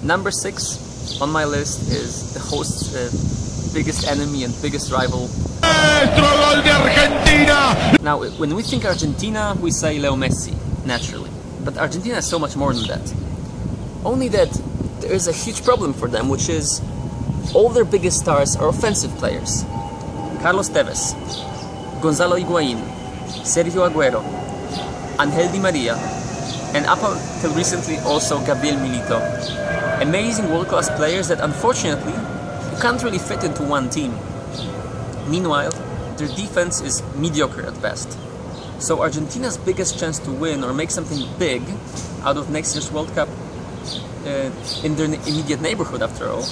Number 6 on my list is the host's biggest enemy and biggest rival. Gol de Argentina! Now, when we think Argentina, we say Leo Messi, naturally. But Argentina is so much more than that. Only that there is a huge problem for them, which is all their biggest stars are offensive players. Carlos Tevez, Gonzalo Higuaín, Sergio Aguero, Angel Di Maria, and up until recently also Gabriel Milito. Amazing world-class players that unfortunately you can't really fit into one team. Meanwhile, their defense is mediocre at best. So Argentina's biggest chance to win or make something big out of next year's World Cup in their immediate neighborhood, after all,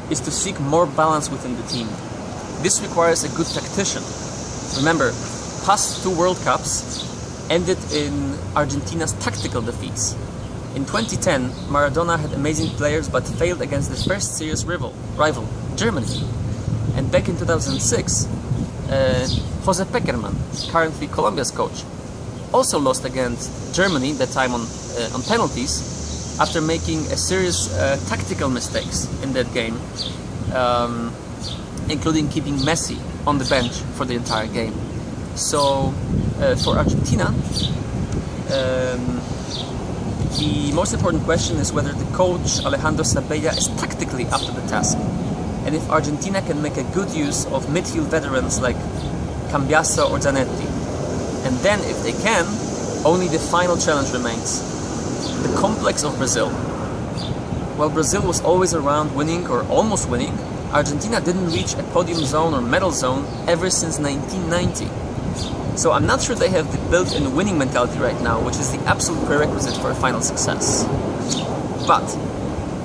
is to seek more balance within the team. This requires a good tactician. Remember, past 2 World Cups ended in Argentina's tactical defeats. In 2010, Maradona had amazing players but failed against the first serious rival, Germany. And back in 2006, Jose Pekerman, currently Colombia's coach, also lost against Germany, that time on penalties, after making a serious tactical mistakes in that game, including keeping Messi on the bench for the entire game. So, for Argentina, the most important question is whether the coach Alejandro Sabella is tactically up to the task, and if Argentina can make a good use of midfield veterans like Cambiaso or Zanetti. And then, if they can, only the final challenge remains: the complex of Brazil. While Brazil was always around winning or almost winning, Argentina didn't reach a podium zone or medal zone ever since 1990. So I'm not sure they have the built-in winning mentality right now, which is the absolute prerequisite for a final success. But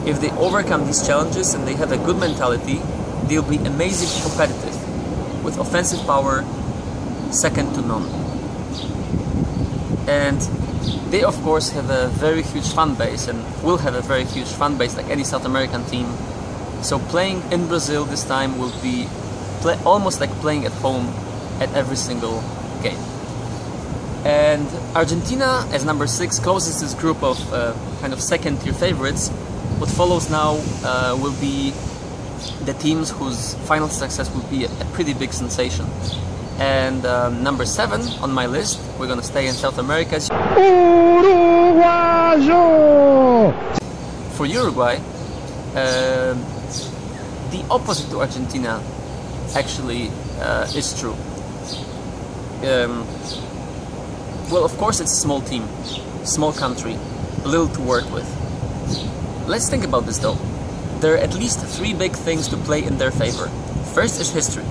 if they overcome these challenges and they have a good mentality, they'll be amazingly competitive, with offensive power second to none. And they of course have a very huge fan base, and will have a very huge fan base like any South American team. So playing in Brazil this time will be almost like playing at home at every single game. And Argentina, as number 6, closes this group of kind of second-tier favorites. What follows now will be the teams whose final success will be a pretty big sensation. And number 7 on my list, we're going to stay in South America. Uruguayo! For Uruguay, the opposite to Argentina actually is true. Well, of course it's a small team, small country, little to work with. Let's think about this though. There are at least 3 big things to play in their favor. First is history.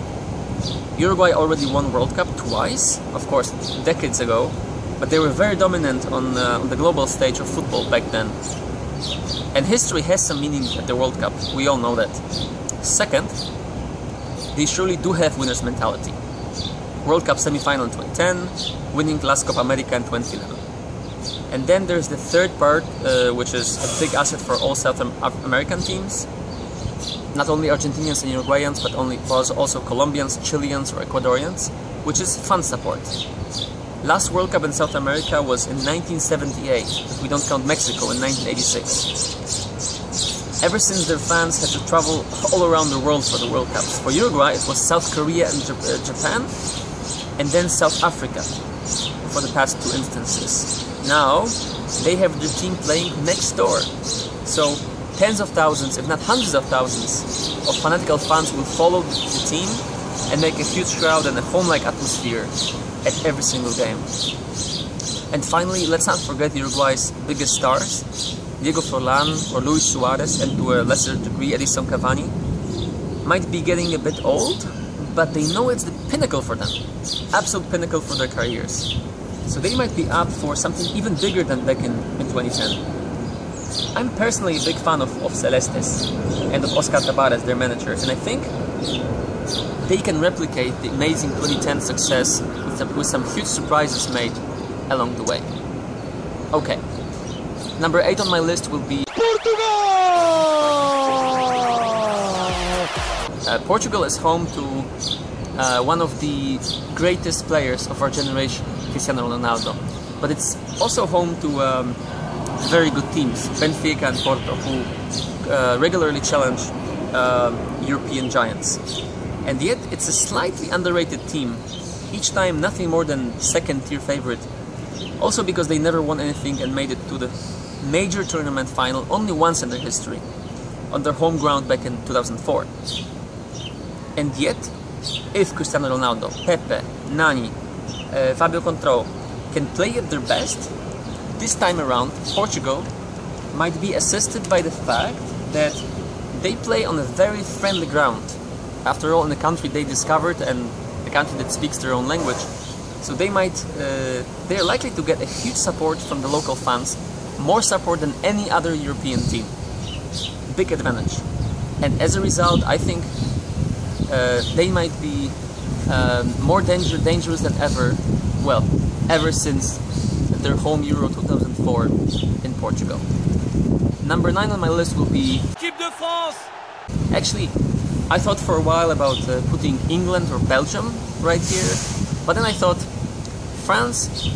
Uruguay already won World Cup twice, of course decades ago, but they were very dominant on the global stage of football back then. And history has some meaning at the World Cup, we all know that. Second, they surely do have winner's mentality. World Cup semi-final in 2010, winning last Copa America in 2011. And then there's the third part, which is a big asset for all South American teams. Not only Argentinians and Uruguayans, but also Colombians, Chileans or Ecuadorians, which is fan support. Last World Cup in South America was in 1978, if we don't count Mexico, in 1986. Ever since their fans had to travel all around the world for the World Cups. For Uruguay, it was South Korea and Japan, and then South Africa for the past 2 instances. Now, they have their team playing next door. So, tens of thousands, if not hundreds of thousands, of fanatical fans will follow the team and make a huge crowd and a home-like atmosphere at every single game. And finally, let's not forget Uruguay's biggest stars, Diego Forlán or Luis Suarez, and to a lesser degree Edison Cavani, might be getting a bit old, but they know it's the pinnacle for them, absolute pinnacle for their careers. So they might be up for something even bigger than back in 2010. I'm personally a big fan of Celestes and of Oscar Tabarez, their manager, and I think they can replicate the amazing 2010 success with some huge surprises made along the way. Okay, number 8 on my list will be Portugal! Portugal is home to one of the greatest players of our generation, Cristiano Ronaldo. But it's also home to very good teams, Benfica and Porto, who regularly challenge European giants. And yet it's a slightly underrated team, each time nothing more than second-tier favorite. Also because they never won anything and made it to the major tournament final only once in their history, on their home ground back in 2004. And yet, if Cristiano Ronaldo, Pepe, Nani, Fabio Control can play at their best, this time around Portugal might be assisted by the fact that they play on a very friendly ground. After all, in a country they discovered and a country that speaks their own language. So they are likely to get a huge support from the local fans, more support than any other European team. Big advantage. And as a result, I think they might be more dangerous than ever, well, ever since their home Euro 2004 in Portugal. Number 9 on my list will be Équipe de France! Actually, I thought for a while about putting England or Belgium right here, but then I thought France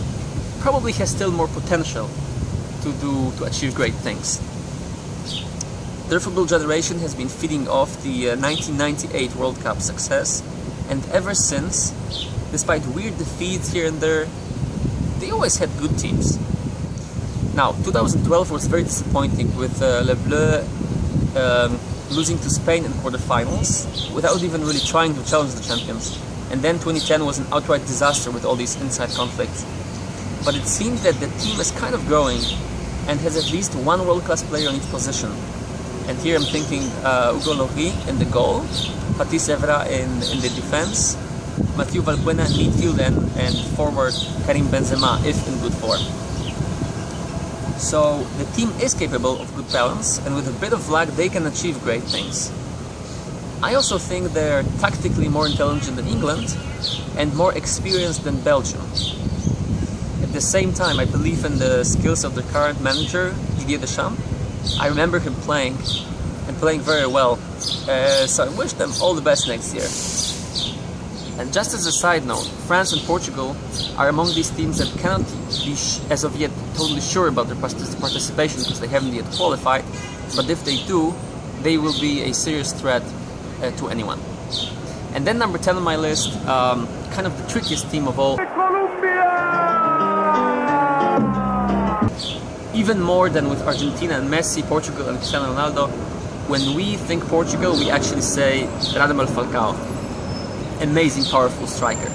probably has still more potential to achieve great things. Their football generation has been feeding off the 1998 World Cup success, and ever since, despite weird defeats here and there, they always had good teams. Now, 2012 was very disappointing with Les Bleus losing to Spain in quarterfinals without even really trying to challenge the champions. And then 2010 was an outright disaster with all these inside conflicts. But it seems that the team is kind of growing and has at least one world-class player in each position. And here I'm thinking Hugo Lloris in the goal, Patrice Evra in the defense, Mathieu Valbuena in midfield, and forward Karim Benzema if in good form. So the team is capable of good balance, and with a bit of luck they can achieve great things. I also think they're tactically more intelligent than England and more experienced than Belgium. At the same time, I believe in the skills of the current manager, Didier Deschamps. I remember him playing, and playing very well, so I wish them all the best next year. And just as a side note, France and Portugal are among these teams that cannot be as of yet totally sure about their participation because they haven't yet qualified, but if they do, they will be a serious threat to anyone. And then number 10 on my list, kind of the trickiest team of all. Even more than with Argentina and Messi, Portugal and Cristiano Ronaldo, when we think Portugal, we actually say Radamel Falcao. Amazing, powerful striker.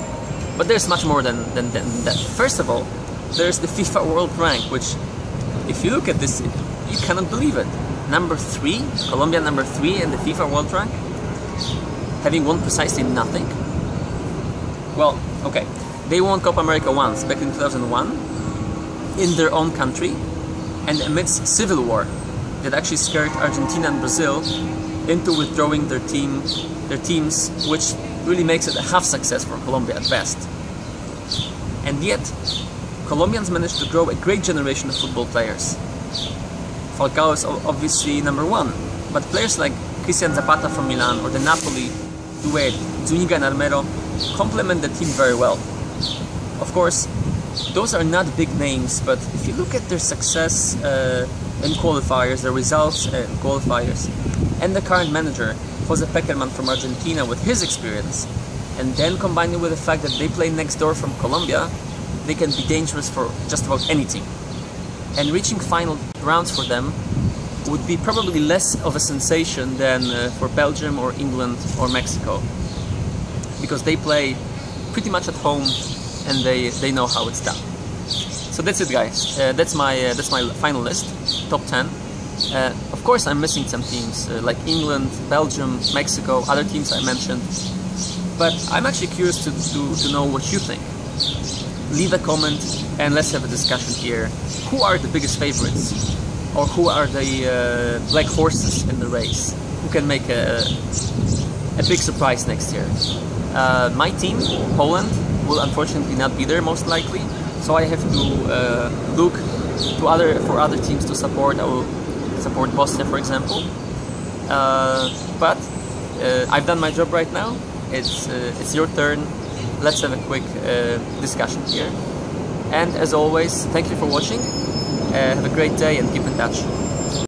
But there's much more than that. First of all, there's the FIFA World Rank, which, if you look at this, you cannot believe it. Number 3, Colombia number 3 in the FIFA World Rank, having won precisely nothing. Well, okay, they won Copa America once, back in 2001, in their own country, and amidst civil war that actually scared Argentina and Brazil into withdrawing their teams, which really makes it a half success for Colombia at best. And yet, Colombians managed to grow a great generation of football players. Falcao is obviously number 1, but players like Christian Zapata from Milan or the Napoli duet Zuniga and Armero complement the team very well. Of course, those are not big names, but if you look at their success in qualifiers, their results in qualifiers, and the current manager, Jose Pekerman from Argentina, with his experience, and then combine it with the fact that they play next door from Colombia, they can be dangerous for just about any team. And reaching final rounds for them would be probably less of a sensation than for Belgium or England or Mexico, because they play pretty much at home and they know how it's done. So that's it, guys. That's my final list, top 10. Of course, I'm missing some teams like England, Belgium, Mexico, other teams I mentioned. But I'm actually curious to know what you think. Leave a comment and let's have a discussion here. Who are the biggest favorites? Or who are the black horses in the race? Who can make a big surprise next year? My team, Poland, will unfortunately not be there most likely. So I have to look to for other teams to support. I will support Bosnia, for example. But I've done my job right now. It's your turn. Let's have a quick discussion here. And as always, thank you for watching. Have a great day and keep in touch.